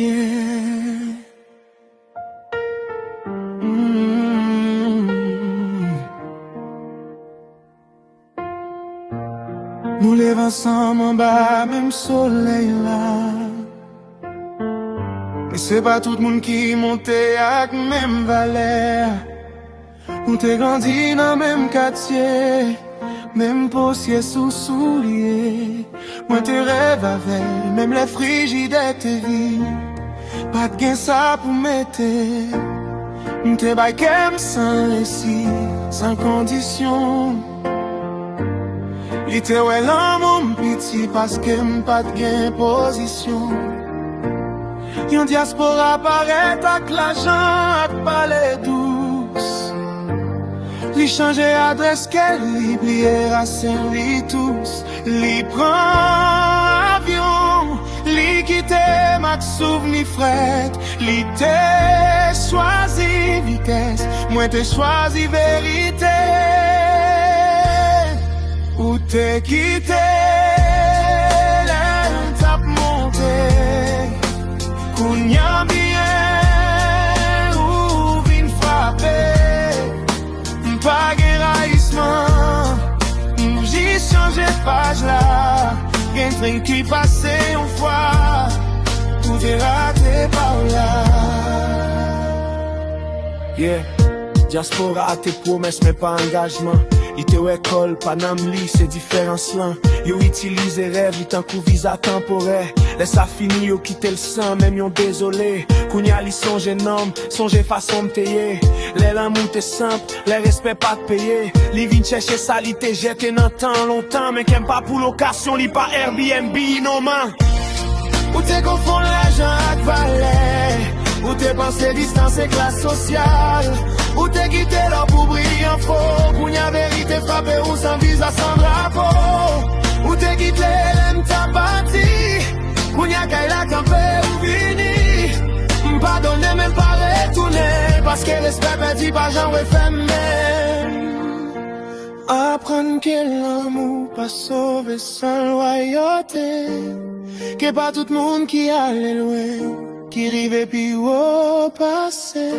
Yeah. Nous lève ensemble en bas, même soleil là. Mais c'est pas tout le monde qui monte avec même valeur. Nous t'es grandi dans même quartier, même possier sous soulier. Moi te rêve avec, même les frigidaires te vie. Pas de gain ça pour mettre. M'te bail qu'aime sans récit, sans condition. Li te ouais l'amour petit parce que m'pas de gain position. Yon diaspora paraît avec l'argent ak palais douce. Li change adresse qu'elle li plié racine li tous. Li prend avion, li quitte mak souvenir fret. Li te choisi vitesse, moi te choisi vérité. Ou t'es quitté, l'air tape monté. Kounya bien, ou vin frappé. Pas guérissement, j'ai changé de page là. Gen train qui passait une fois, tout est raté par là. Yeah, diaspora a tes promesses mais pas engagement. Li te école, pas nam li, c'est différenciant. Yo utilise rêve, li tan kou visa temporaire. Laisse ça fini, yo quitte le sang, même yon désolé. Kounya li songe nom, songe façon m'teye. Les l'amour te simple, les respect pas te payer. Li vin chercher ça, li te jette nan temps longtemps. Mais qu'aime pas pour l'occasion, li pas Airbnb, non man. Ou te confond l'argent ak valeur. Ou te pensé distance et classe sociale. Ou te quitté là pour briller en faux. Kounya vérité frappé ou sans visa, sans drapeau. Ou te quitté l'aime ta bâti. Kounya kay la campé ou vini. M'pardonner même pas retourner. Parce que respect perdu pas j'en refais même. Apprendre que l'amour pas sauvé sans loyauté. Que pas tout le monde qui allait loin, qui rive puis au passé.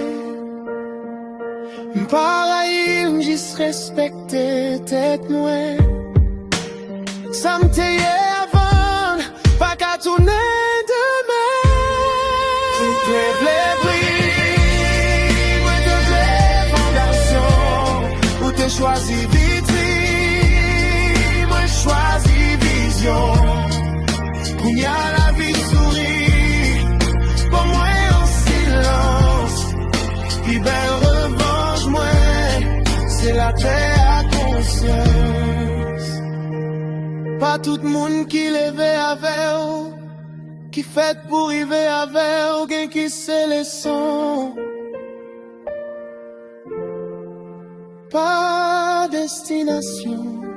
Pareil, j'y respecté tête moins. Ça me taillait avant, pas qu'à tourner demain. Blé, bris, moi de blé, fondation. Où t'es choisi vitrine, moi choisi vision. Où y a la vie sourit, pour moi en silence. Puis belle revanche, moi, c'est la terre à conscience. Pas tout le monde qui lève avec, qui fait pour arriver avec, gain qui sait les sons. Pas destination.